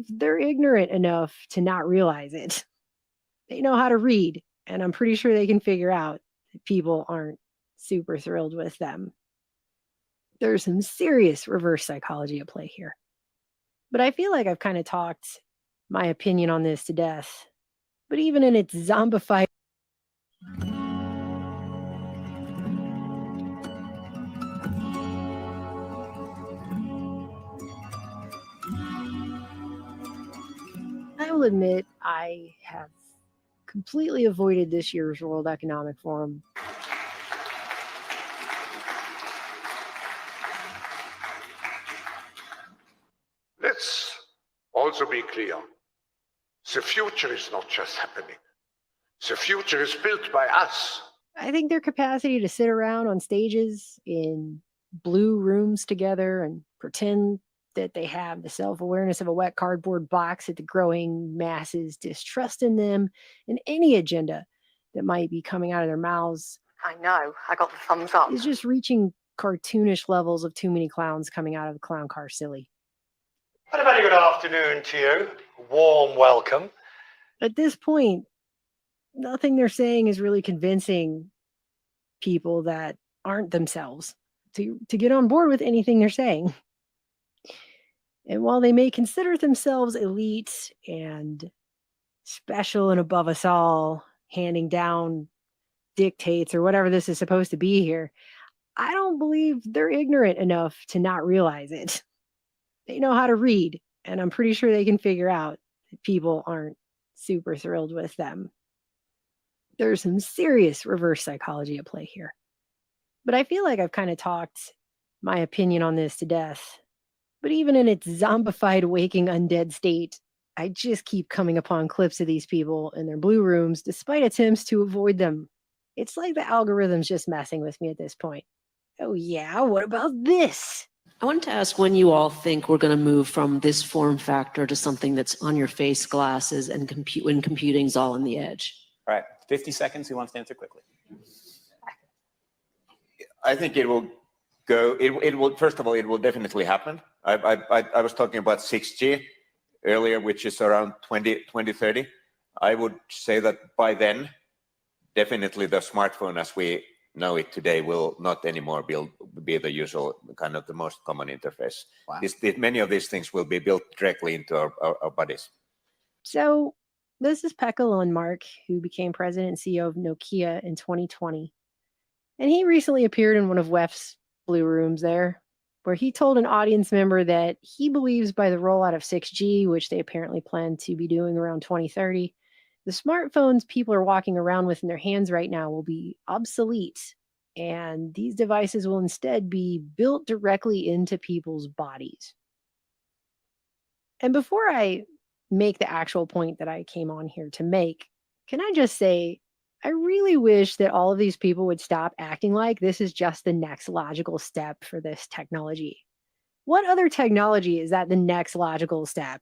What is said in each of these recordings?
They're ignorant enough to not realize it. They know how to read, and I'm pretty sure they can figure out that people aren't super thrilled with them. There's some serious reverse psychology at play here. But I feel like I've kind of talked my opinion on this to death. But even in its zombified, I will admit I have completely avoided this year's World Economic Forum. Let's also be clear. The future is not just happening. The future is built by us. I think their capacity to sit around on stages in blue rooms together and pretend that they have the self-awareness of a wet cardboard box at the growing masses' distrust in them and any agenda that might be coming out of their mouths. I know, I got the thumbs up. Is just reaching cartoonish levels of too many clowns coming out of the clown car silly. And a very good afternoon to you. Warm welcome. At this point, nothing they're saying is really convincing people that aren't themselves to get on board with anything they're saying. And while they may consider themselves elite and special and above us all, handing down dictates or whatever this is supposed to be here, I don't believe they're ignorant enough to not realize it. They know how to read, and I'm pretty sure they can figure out that people aren't super thrilled with them. There's some serious reverse psychology at play here. But I feel like I've kind of talked my opinion on this to death. But even in its zombified, waking, undead state, I just keep coming upon clips of these people in their blue rooms despite attempts to avoid them. It's like the algorithm's just messing with me at this point. Oh yeah, what about this? I wanted to ask when you all think we're going to move from this form factor to something that's on your face glasses and when computing's all on the edge. All right, 50 seconds. Who wants to answer quickly? I think it will go. It will. First of all, it will definitely happen. I was talking about 6G earlier, which is around 2030. I would say that by then, definitely the smartphone as we know it today will not anymore be the usual kind of the most common interface. Wow. Many of these things will be built directly into our bodies. So this is Pekka Lundmark, who became president and CEO of Nokia in 2020. And he recently appeared in one of WEF's blue rooms there, where he told an audience member that he believes by the rollout of 6G, which they apparently plan to be doing around 2030, the smartphones people are walking around with in their hands right now will be obsolete. And these devices will instead be built directly into people's bodies. And before I make the actual point that I came on here to make, can I just say, I really wish that all of these people would stop acting like this is just the next logical step for this technology. What other technology is that the next logical step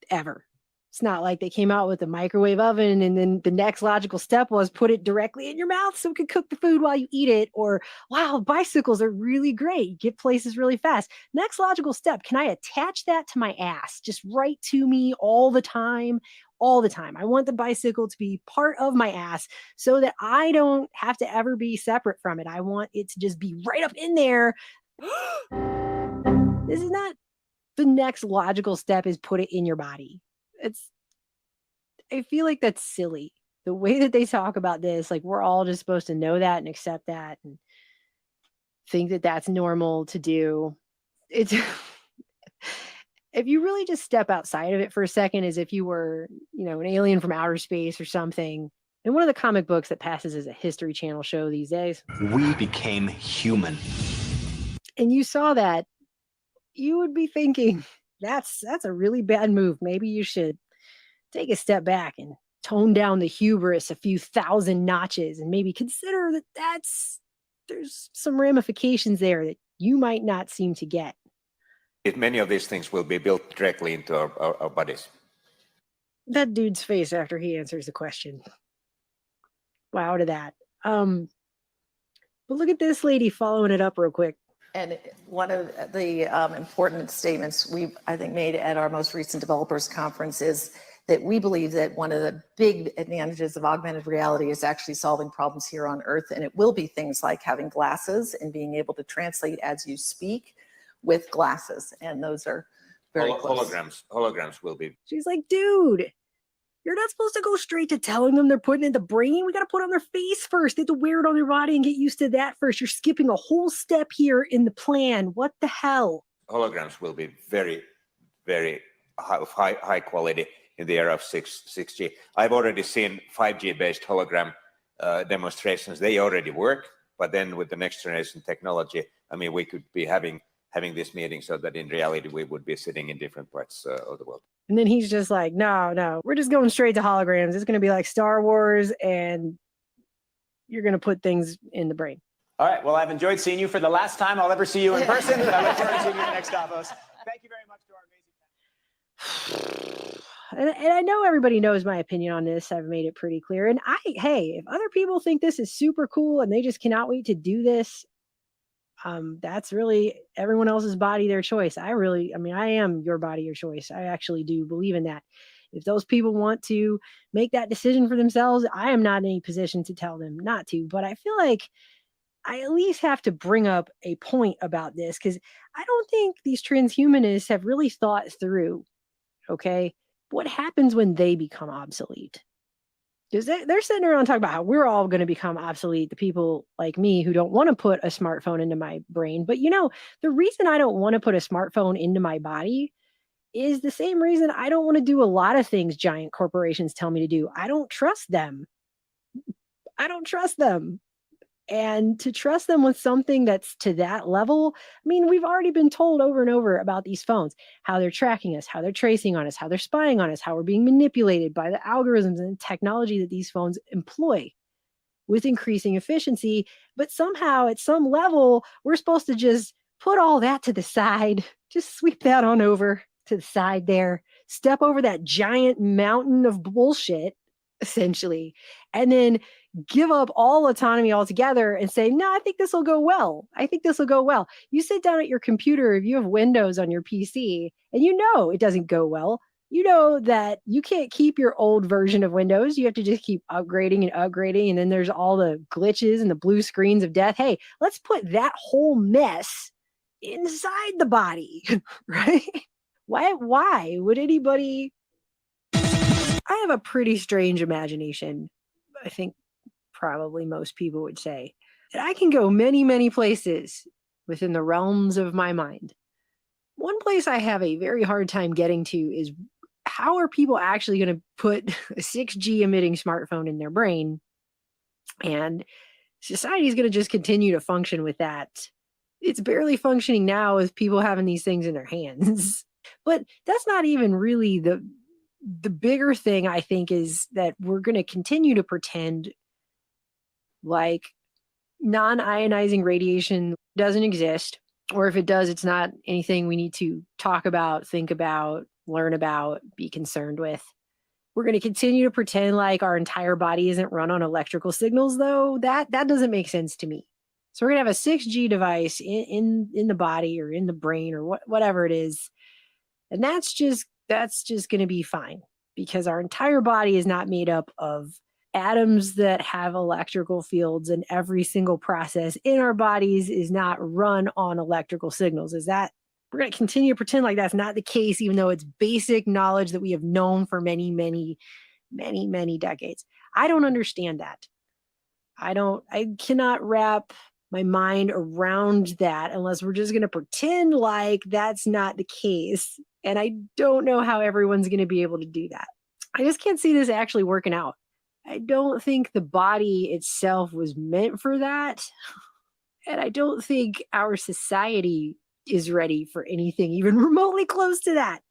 ever? It's not like they came out with a microwave oven and then the next logical step was put it directly in your mouth so it could cook the food while you eat it. Or, wow, bicycles are really great. You get places really fast. Next logical step, can I attach that to my ass? Just right to me all the time. All the time. I want the bicycle to be part of my ass so that I don't have to ever be separate from it. I want it to just be right up in there. This is not the next logical step is put it in your body. I feel like that's silly. The way that they talk about this, like we're all just supposed to know that and accept that and think that that's normal to do. It's if you really just step outside of it for a second, as if you were, an alien from outer space or something. In one of the comic books that passes as a History Channel show these days, we became human. And you saw that, you would be thinking, that's a really bad move. Maybe you should take a step back and tone down the hubris a few thousand notches and maybe consider that there's some ramifications there that you might not seem to get. Many of these things will be built directly into our bodies. That dude's face after he answers the question. Wow to that. But look at this lady following it up real quick. And one of the important statements we, I think, made at our most recent developers conference is that we believe that one of the big advantages of augmented reality is actually solving problems here on Earth. And it will be things like having glasses and being able to translate as you speak with glasses. And those are very close. Holograms will be. She's like, dude, you're not supposed to go straight to telling them they're putting it in the brain. We got to put it on their face first. They have to wear it on their body and get used to that first. You're skipping a whole step here in the plan. What the hell? Holograms will be very, very high quality in the era of 6G. I've already seen 5G based hologram demonstrations. They already work, but then with the next generation technology, I mean, we could be having this meeting so that in reality we would be sitting in different parts of the world. And then he's just like, no, we're just going straight to holograms. It's going to be like Star Wars, and you're going to put things in the brain. All right. Well, I've enjoyed seeing you for the last time I'll ever see you in person. I look forward to seeing you at the next Davos. Thank you very much to our amazing panel. And I know everybody knows my opinion on this. I've made it pretty clear. And hey, if other people think this is super cool and they just cannot wait to do this, that's really everyone else's body, their choice. I am your body, your choice. I actually do believe in that. If those people want to make that decision for themselves, I am not in any position to tell them not to. But I feel like I at least have to bring up a point about this, because I don't think these transhumanists have really thought through, okay, what happens when they become obsolete. Because they're sitting around talking about how we're all going to become obsolete, the people like me who don't want to put a smartphone into my brain. But the reason I don't want to put a smartphone into my body is the same reason I don't want to do a lot of things giant corporations tell me to do. I don't trust them. And to trust them with something that's to that level, I mean, we've already been told over and over about these phones, how they're tracking us, how they're tracing on us, how they're spying on us, how we're being manipulated by the algorithms and technology that these phones employ with increasing efficiency. But somehow, at some level, we're supposed to just put all that to the side, just sweep that on over to the side there, step over that giant mountain of bullshit, essentially, and then give up all autonomy altogether and say, no, I think this will go well. You sit down at your computer, if you have Windows on your PC, and it doesn't go well. You know that you can't keep your old version of Windows. You have to just keep upgrading. And then there's all the glitches and the blue screens of death. Hey, let's put that whole mess inside the body, right? Why would anybody? I have a pretty strange imagination. I think probably most people would say that I can go many, many places within the realms of my mind. One place I have a very hard time getting to is, how are people actually going to put a 6G emitting smartphone in their brain? And society is going to just continue to function with that. It's barely functioning now with people having these things in their hands. But that's not even really the bigger thing, I think, is that we're going to continue to pretend like non-ionizing radiation doesn't exist, or if it does, it's not anything we need to talk about, think about, learn about, be concerned with. We're going to continue to pretend like our entire body isn't run on electrical signals, though. That doesn't make sense to me. So we're going to have a 6G device in the body or in the brain or whatever it is. And that's just going to be fine, because our entire body is not made up of atoms that have electrical fields, and every single process in our bodies is not run on electrical signals. We're going to continue to pretend like that's not the case, even though it's basic knowledge that we have known for many, many, many, many decades. I don't understand that. I cannot wrap my mind around that unless we're just going to pretend like that's not the case. And I don't know how everyone's going to be able to do that. I just can't see this actually working out. I don't think the body itself was meant for that. And I don't think our society is ready for anything even remotely close to that.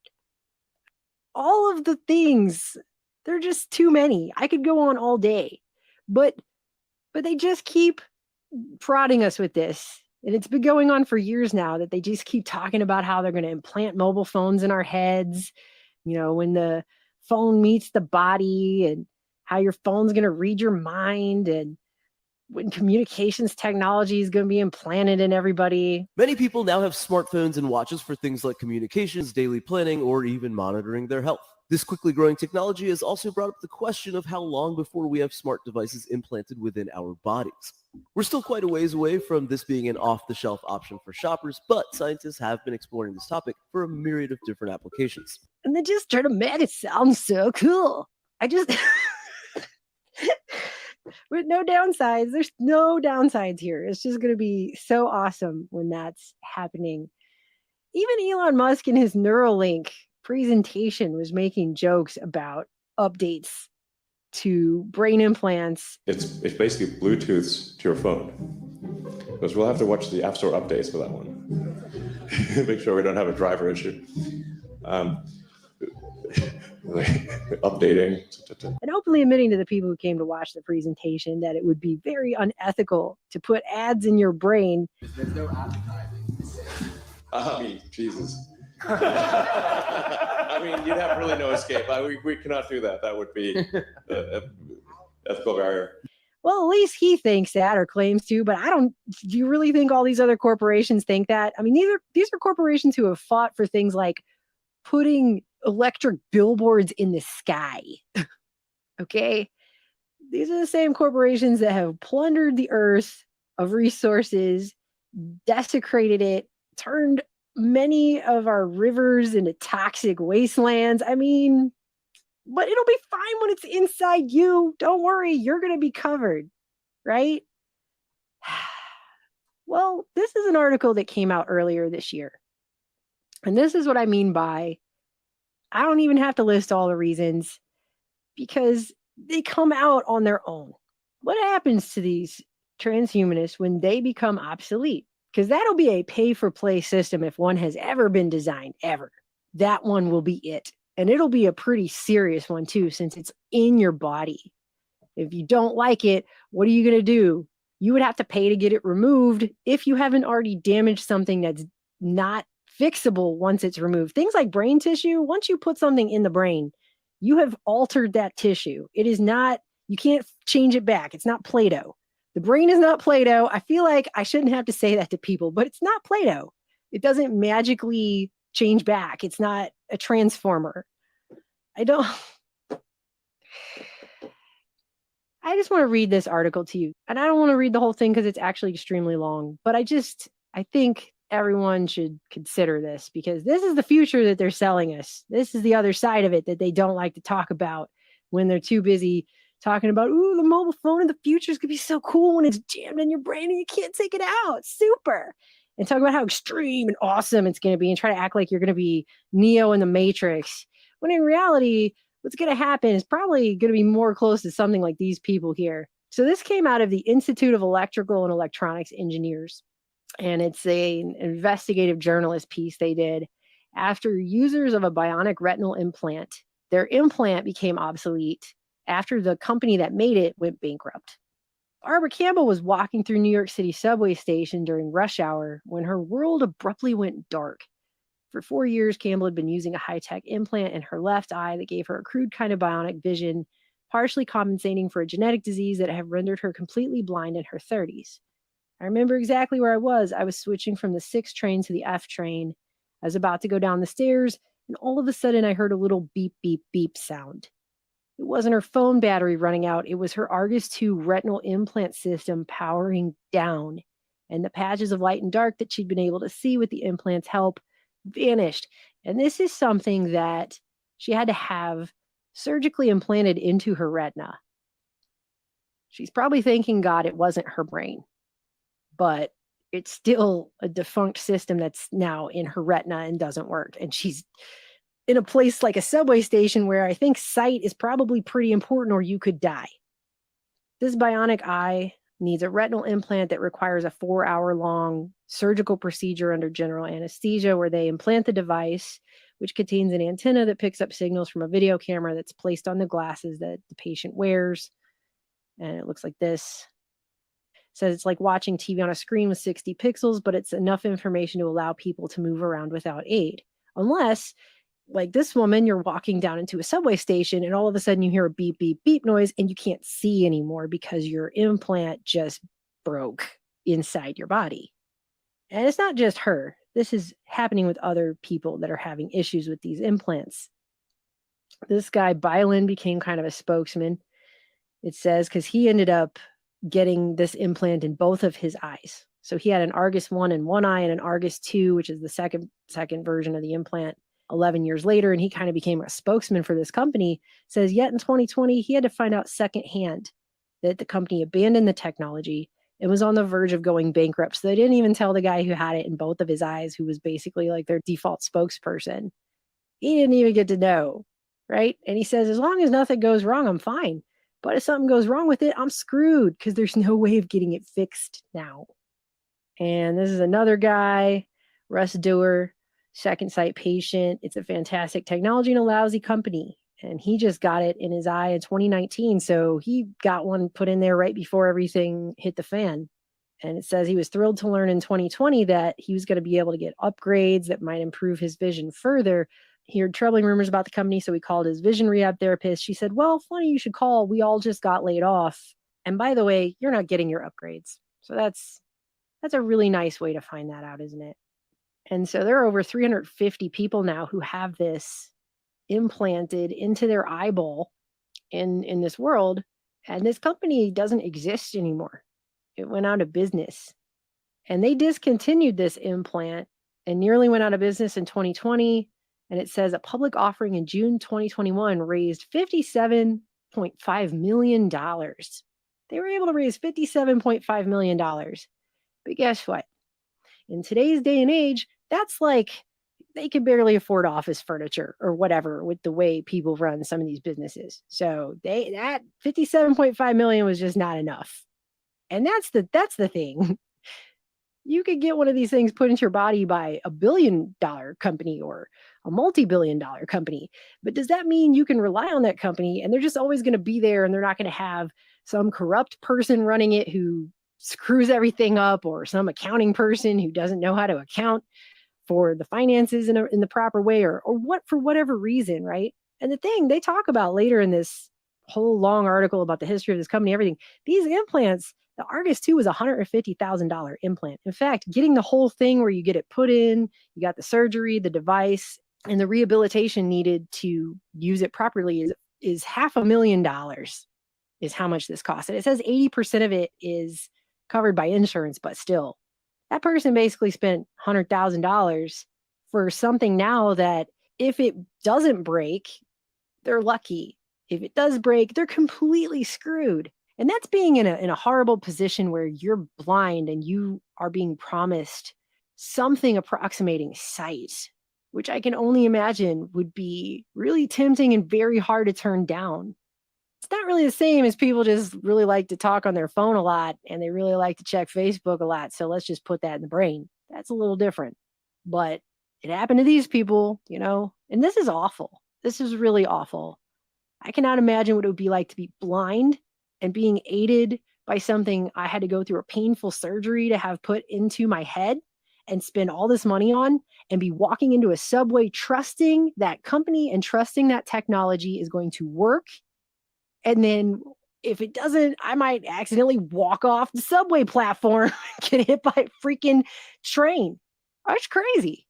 All of the things, they're just too many. I could go on all day. But they just keep prodding us with this. And it's been going on for years now, that they just keep talking about how they're going to implant mobile phones in our heads, when the phone meets the body, and how your phone's going to read your mind. And when communications technology is going to be implanted in everybody. Many people now have smartphones and watches for things like communications, daily planning, or even monitoring their health. This quickly growing technology has also brought up the question of how long before we have smart devices implanted within our bodies. We're still quite a ways away from this being an off-the-shelf option for shoppers, but scientists have been exploring this topic for a myriad of different applications. And they just try to make it sound so cool. I just... With no downsides. There's no downsides here. It's just going to be so awesome when that's happening. Even Elon Musk in his Neuralink presentation was making jokes about updates to brain implants. It's basically Bluetooth to your phone. Because we'll have to watch the App Store updates for that one. Make sure we don't have a driver issue. Updating. And openly admitting to the people who came to watch the presentation that it would be very unethical to put ads in your brain. There's no advertising. I mean, Jesus. I mean, you'd have really no escape. We cannot do that. That would be an ethical barrier. Well, at least he thinks that or claims to, but I don't. Do you really think all these other corporations think that? I mean, these are corporations who have fought for things like putting electric billboards in the sky. Okay? These are the same corporations that have plundered the earth of resources, desecrated it, turned many of our rivers into toxic wastelands. I mean, but it'll be fine when it's inside you. Don't worry, you're going to be covered, right? Well, this is an article that came out earlier this year. And this is what I mean by, I don't even have to list all the reasons because they come out on their own. What happens to these transhumanists when they become obsolete? Because that'll be a pay-for-play system if one has ever been designed, ever. That one will be it. And it'll be a pretty serious one, too, since it's in your body. If you don't like it, what are you going to do? You would have to pay to get it removed if you haven't already damaged something that's not fixable once it's removed. Things like brain tissue, once you put something in the brain, you have altered that tissue. It is not, you can't change it back. It's not Play-Doh. The brain is not Play-Doh. I feel like I shouldn't have to say that to people, but it's not Play-Doh. It doesn't magically change back. It's not a transformer. I just want to read this article to you. And I don't want to read the whole thing because it's actually extremely long, but I think everyone should consider this because this is the future that they're selling us. This is the other side of it that they don't like to talk about when they're too busy talking about, ooh, the mobile phone in the future is going to be so cool when it's jammed in your brain and you can't take it out. Super. And talk about how extreme and awesome it's going to be and try to act like you're going to be Neo in the Matrix. When in reality, what's going to happen is probably going to be more close to something like these people here. So this came out of the Institute of Electrical and Electronics Engineers. And it's an investigative journalist piece they did after users of a bionic retinal implant, their implant became obsolete after the company that made it went bankrupt. Barbara Campbell was walking through New York City subway station during rush hour when her world abruptly went dark. For 4 years, Campbell had been using a high-tech implant in her left eye that gave her a crude kind of bionic vision, partially compensating for a genetic disease that had rendered her completely blind in her 30s. I remember exactly where I was. I was switching from the 6 train to the F train. I was about to go down the stairs, and all of a sudden I heard a little beep, beep, beep sound. It wasn't her phone battery running out. It was her Argus 2 retinal implant system powering down, and the patches of light and dark that she'd been able to see with the implant's help vanished. And this is something that she had to have surgically implanted into her retina. She's probably thanking God it wasn't her brain, but it's still a defunct system that's now in her retina and doesn't work. And she's in a place like a subway station where I think sight is probably pretty important or you could die. This bionic eye needs a retinal implant that requires a 4-hour-long surgical procedure under general anesthesia where they implant the device, which contains an antenna that picks up signals from a video camera that's placed on the glasses that the patient wears. And it looks like this. It says it's like watching TV on a screen with 60 pixels, but it's enough information to allow people to move around without aid. Unless like this woman, you're walking down into a subway station and all of a sudden you hear a beep, beep, beep noise and you can't see anymore because your implant just broke inside your body. And it's not just her. This is happening with other people that are having issues with these implants. This guy, Bylan, became kind of a spokesman. It says, because he ended up getting this implant in both of his eyes. So he had an Argus 1 in one eye and an Argus 2, which is the second version of the implant, 11 years later. And he kind of became a spokesman for this company. Says yet in 2020, he had to find out secondhand that the company abandoned the technology and was on the verge of going bankrupt. So they didn't even tell the guy who had it in both of his eyes, who was basically like their default spokesperson. He didn't even get to know, right? And he says, as long as nothing goes wrong, I'm fine. But if something goes wrong with it, I'm screwed because there's no way of getting it fixed now. And this is another guy, Russ Doer, second sight patient. It's a fantastic technology and a lousy company. And he just got it in his eye in 2019. So he got one put in there right before everything hit the fan. And it says he was thrilled to learn in 2020 that he was going to be able to get upgrades that might improve his vision further. He heard troubling rumors about the company, so he called his vision rehab therapist. She said, well, funny you should call. We all just got laid off. And by the way, you're not getting your upgrades. So that's a really nice way to find that out, isn't it? And so there are over 350 people now who have this implanted into their eyeball in this world. And this company doesn't exist anymore. It went out of business. And they discontinued this implant and nearly went out of business in 2020. And it says a public offering in June 2021 raised $57.5 million. They were able to raise $57.5 million. But guess what? In today's day and age, that's like they can barely afford office furniture or whatever with the way people run some of these businesses. So that 57.5 million was just not enough. And that's the thing. You could get one of these things put into your body by $1 billion company or a multi-billion dollar company. But does that mean you can rely on that company and they're just always going to be there and they're not going to have some corrupt person running it who screws everything up, or some accounting person who doesn't know how to account for the finances in the proper way, or what, for whatever reason, right? And the thing they talk about later in this whole long article about the history of this company, everything, these implants, the Argus 2 was a $150,000 implant. In fact, getting the whole thing where you get it put in, you got the surgery, the device, and the rehabilitation needed to use it properly is $500,000 is how much this costs. And it says 80% of it is covered by insurance, but still, that person basically spent $100,000 for something now that if it doesn't break, they're lucky. If it does break, they're completely screwed. And that's being in a horrible position where you're blind and you are being promised something approximating sight, which I can only imagine would be really tempting and very hard to turn down. It's not really the same as people just really like to talk on their phone a lot and they really like to check Facebook a lot. So let's just put that in the brain. That's a little different. But it happened to these people, and this is awful. This is really awful. I cannot imagine what it would be like to be blind and being aided by something I had to go through a painful surgery to have put into my head and spend all this money on, and be walking into a subway trusting that company and trusting that technology is going to work. And then if it doesn't, I might accidentally walk off the subway platform and get hit by a freaking train. That's crazy.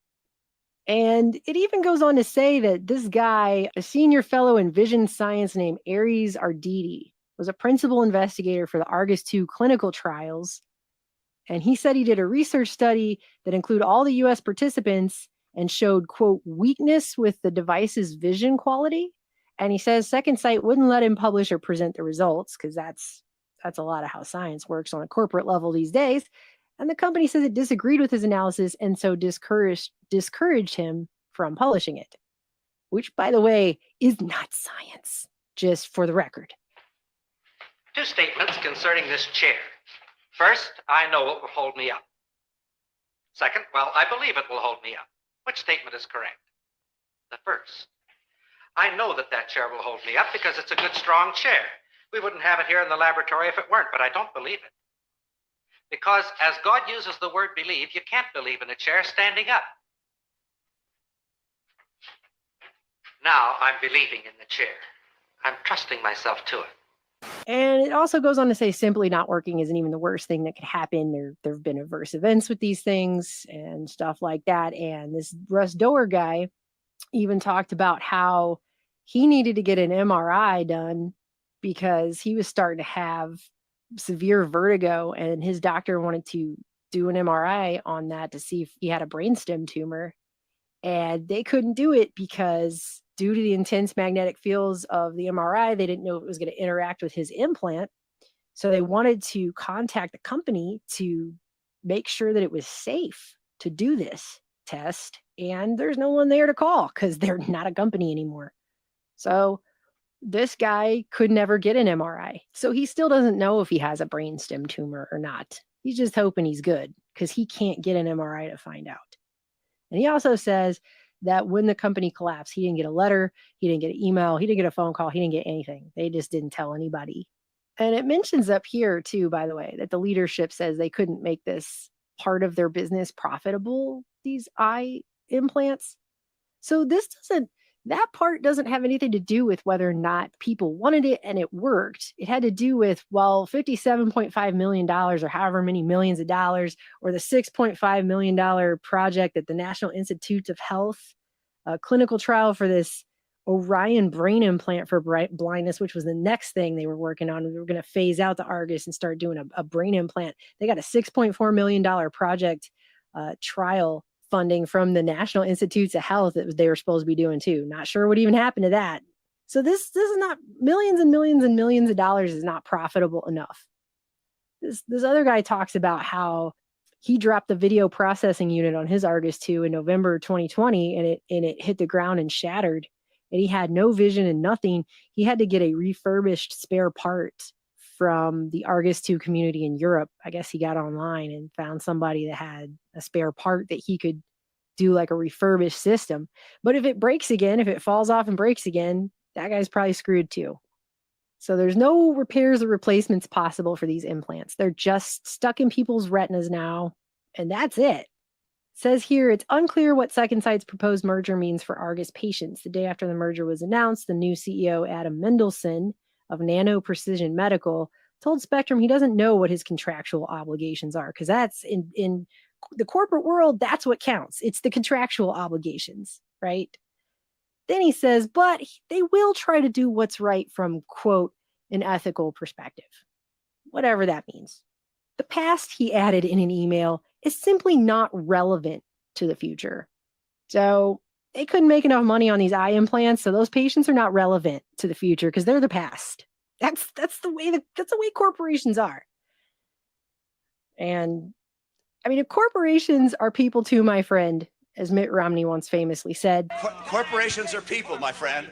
And it even goes on to say that this guy, a senior fellow in vision science named Aries Arditi, was a principal investigator for the Argus 2 clinical trials. And he said he did a research study that included all the US participants and showed, quote, weakness with the device's vision quality. And he says Second Sight wouldn't let him publish or present the results because that's a lot of how science works on a corporate level these days. And the company says it disagreed with his analysis and so discouraged him from publishing it, which, by the way, is not science, just for the record. Two statements concerning this chair. First, I know it will hold me up. Second, well, I believe it will hold me up. Which statement is correct? The first. I know that chair will hold me up because it's a good, strong chair. We wouldn't have it here in the laboratory if it weren't, but I don't believe it. Because as God uses the word believe, you can't believe in a chair standing up. Now I'm believing in the chair. I'm trusting myself to it. And it also goes on to say simply not working isn't even the worst thing that could happen. There have been adverse events with these things and stuff like that. And this Russ Doer guy even talked about how he needed to get an MRI done because he was starting to have severe vertigo, and his doctor wanted to do an MRI on that to see if he had a brainstem tumor. And they couldn't do it because due to the intense magnetic fields of the MRI, they didn't know if it was going to interact with his implant. So they wanted to contact the company to make sure that it was safe to do this test. And there's no one there to call because they're not a company anymore. So this guy could never get an MRI. So he still doesn't know if he has a brainstem tumor or not. He's just hoping he's good because he can't get an MRI to find out. And he also says that when the company collapsed, he didn't get a letter, he didn't get an email, he didn't get a phone call, he didn't get anything. They just didn't tell anybody. And it mentions up here too, by the way, that the leadership says they couldn't make this part of their business profitable, these eye implants. So that part doesn't have anything to do with whether or not people wanted it and it worked. It had to do with, well, $57.5 million or however many millions of dollars, or the $6.5 million project at the National Institutes of Health, a clinical trial for this Orion brain implant for blindness, which was the next thing they were working on. We were going to phase out the Argus and start doing a brain implant. They got a $6.4 million project trial funding from the National Institutes of Health that they were supposed to be doing too. Not sure what even happened to that. So this is not millions and millions and millions of dollars is not profitable enough. This other guy talks about how he dropped the video processing unit on his Argus 2 in November 2020 and it hit the ground and shattered. And he had no vision and nothing. He had to get a refurbished spare part from the Argus 2 community in Europe. I guess he got online and found somebody that had a spare part that he could do like a refurbished system. But if it breaks again, if it falls off and breaks again, that guy's probably screwed too. So there's no repairs or replacements possible for these implants. They're just stuck in people's retinas now, and that's it. It says here, it's unclear what Second Sight's proposed merger means for Argus patients. The day after the merger was announced, the new CEO, Adam Mendelsohn of Nano Precision Medical, told Spectrum he doesn't know what his contractual obligations are, because that's in the corporate world, that's what counts. It's the contractual obligations, right? Then he says, but they will try to do what's right from, quote, an ethical perspective, whatever that means. The past, he added in an email, is simply not relevant to the future. So they couldn't make enough money on these eye implants, so those patients are not relevant to the future because they're the past. That's the way corporations are. And I mean, if corporations are people too, my friend, as Mitt Romney once famously said, corporations are people, my friend.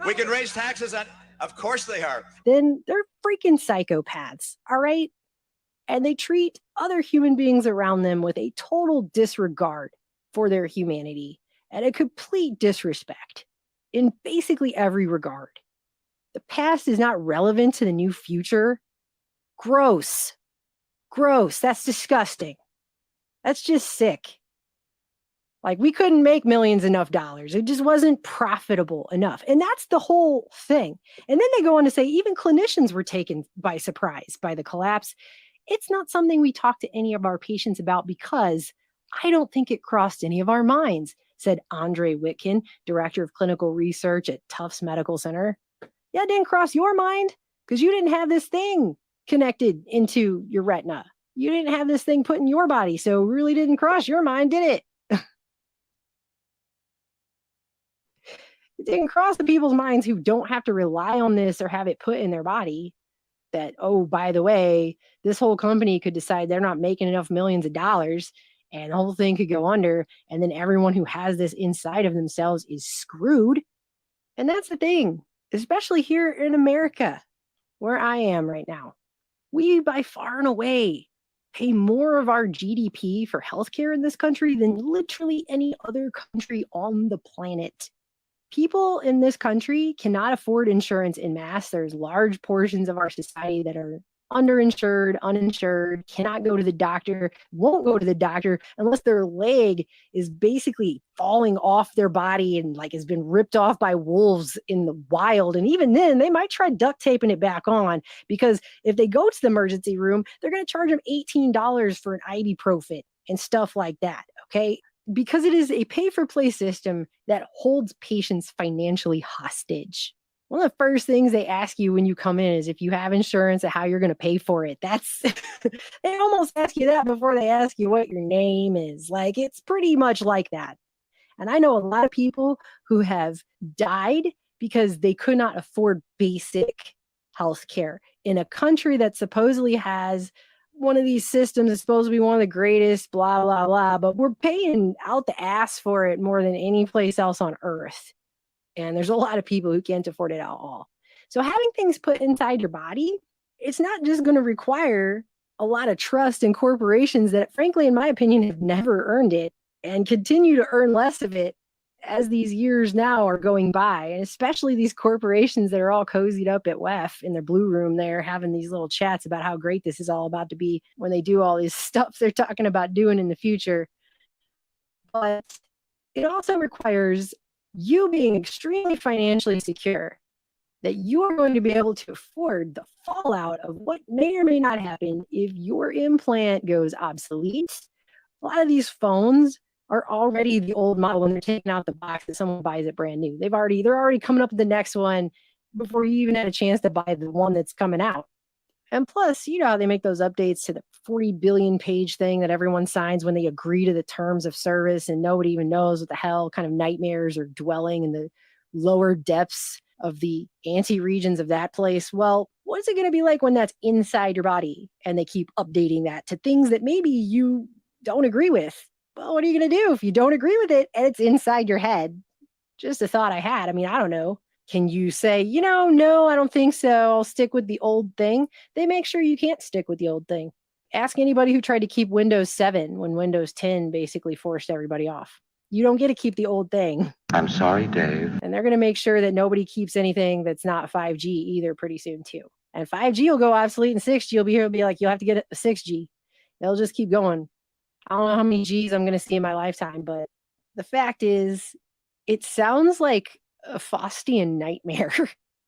We can raise taxes on, of course they are. Then they're freaking psychopaths, all right? And they treat other human beings around them with a total disregard for their humanity and a complete disrespect in basically every regard. The past is not relevant to the new future. Gross. Gross. That's disgusting. That's just sick. Like, we couldn't make millions enough dollars. It just wasn't profitable enough. And that's the whole thing. And then they go on to say even clinicians were taken by surprise by the collapse. It's not something we talk to any of our patients about because I don't think it crossed any of our minds, said Andre Witkin, director of clinical research at Tufts Medical Center. Yeah, it didn't cross your mind because you didn't have this thing connected into your retina. You didn't have this thing put in your body, so it really didn't cross your mind, did it? It didn't cross the people's minds who don't have to rely on this or have it put in their body that, oh, by the way, this whole company could decide they're not making enough millions of dollars and the whole thing could go under. And then everyone who has this inside of themselves is screwed. And that's the thing, especially here in America, where I am right now. We, by far and away, pay more of our GDP for healthcare in this country than literally any other country on the planet. People in this country cannot afford insurance en masse. There's large portions of our society that are underinsured, uninsured, cannot go to the doctor, won't go to the doctor unless their leg is basically falling off their body and like has been ripped off by wolves in the wild. And even then, they might try duct taping it back on, because if they go to the emergency room, they're going to charge them $18 for an ibuprofen and stuff like that. Okay. Because it is a pay-for-play system that holds patients financially hostage. One of the first things they ask you when you come in is if you have insurance and how you're going to pay for it. That's they almost ask you that before they ask you what your name is. Like, it's pretty much like that. And I know a lot of people who have died because they could not afford basic health care in a country that supposedly has one of these systems that's supposed to be one of the greatest, blah, blah, blah, but we're paying out the ass for it more than any place else on earth. And there's a lot of people who can't afford it at all. So having things put inside your body, it's not just going to require a lot of trust in corporations that, frankly, in my opinion, have never earned it and continue to earn less of it as these years now are going by. And especially these corporations that are all cozied up at WEF in their blue room there, having these little chats about how great this is all about to be when they do all this stuff they're talking about doing in the future. But it also requires you being extremely financially secure, that you are going to be able to afford the fallout of what may or may not happen if your implant goes obsolete. A lot of these phones are already the old model when they're taking out the box that someone buys it brand new. They're already coming up with the next one before you even had a chance to buy the one that's coming out. And plus, you know how they make those updates to the 40 billion page thing that everyone signs when they agree to the terms of service, and nobody even knows what the hell kind of nightmares are dwelling in the lower depths of the anti-regions of that place. Well, what's it going to be like when that's inside your body and they keep updating that to things that maybe you don't agree with? Well, what are you going to do if you don't agree with it and it's inside your head? Just a thought I had. I mean, I don't know. Can you say, no, I don't think so, I'll stick with the old thing? They make sure you can't stick with the old thing. Ask anybody who tried to keep Windows 7 when Windows 10 basically forced everybody off. You don't get to keep the old thing. I'm sorry, Dave. And they're going to make sure that nobody keeps anything that's not 5G either pretty soon too. And 5G will go obsolete and 6G will be here. It'll be like, you'll have to get a 6G. They'll just keep going. I don't know how many Gs I'm going to see in my lifetime, but the fact is, it sounds like a Faustian nightmare.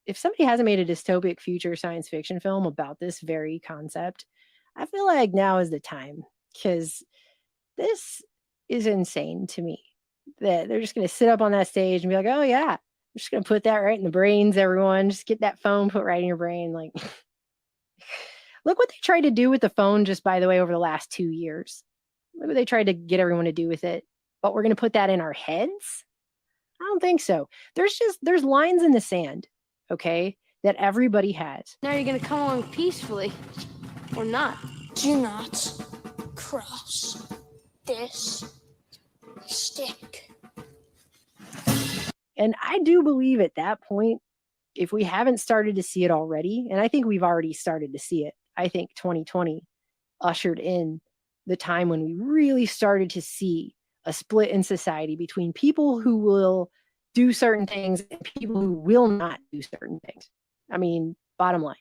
If somebody hasn't made a dystopic future science fiction film about this very concept, I feel like now is the time, because this is insane to me that they're just going to sit up on that stage and be like, oh yeah, I'm just going to put that right in the brains, everyone. Just get that phone put right in your brain. Like, look what they tried to do with the phone, just by the way, over the last 2 years. Look what they tried to get everyone to do with it. But we're going to put that in our heads? I don't think so. There's lines in the sand, okay, that everybody has. Now you're going to come along peacefully, or not. Do not cross this stick. And I do believe at that point, if we haven't started to see it already, and I think we've already started to see it, I think 2020 ushered in the time when we really started to see a split in society between people who will do certain things and people who will not do certain things. I mean, bottom line.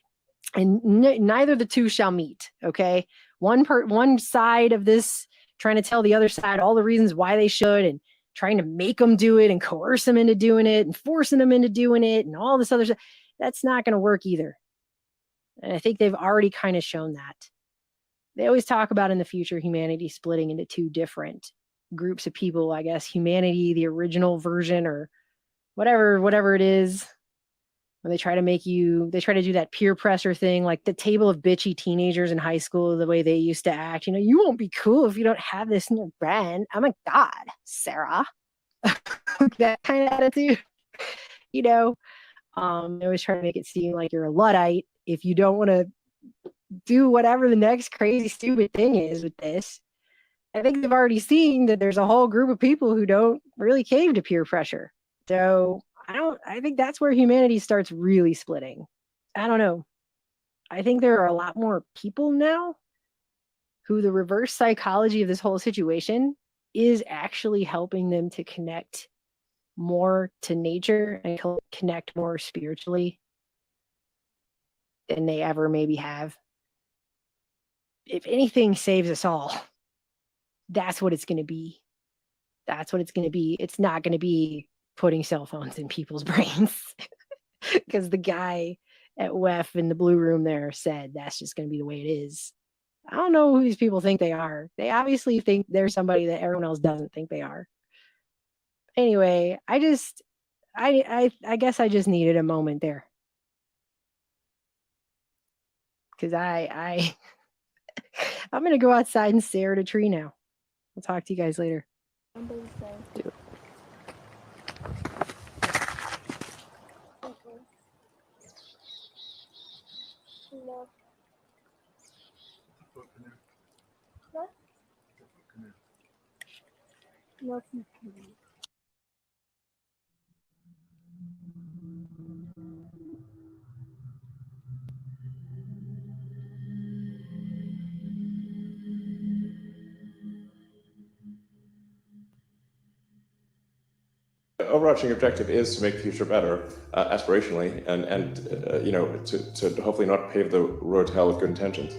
And neither the two shall meet, okay? One side of this trying to tell the other side all the reasons why they should, and trying to make them do it and coerce them into doing it and forcing them into doing it and all this other stuff. That's not going to work either. And I think they've already kind of shown that. They always talk about in the future humanity splitting into two different groups of people, I guess. Humanity, the original version, or whatever it is. When they try to do that peer pressure thing, like the table of bitchy teenagers in high school, the way they used to act. You won't be cool if you don't have this in your brand. Oh my God, Sarah. That kind of attitude. They always try to make it seem like you're a Luddite if you don't want to do whatever the next crazy, stupid thing is with this. I think they've already seen that there's a whole group of people who don't really cave to peer pressure. So I think that's where humanity starts really splitting. I don't know. I think there are a lot more people now who the reverse psychology of this whole situation is actually helping them to connect more to nature and connect more spiritually than they ever maybe have. if anything saves us all, that's what it's going to be. That's what it's going to be. It's not going to be putting cell phones in people's brains, because the guy at WEF in the blue room there said that's just going to be the way it is. I don't know who these people think they are. They obviously think they're somebody that everyone else doesn't think they are. Anyway, I guess I just needed a moment there, because I'm gonna go outside and stare at a tree now. I'll talk to you guys later. Do it. No. What? No. The overarching objective is to make the future better, aspirationally, and to hopefully not pave the road to hell with good intentions.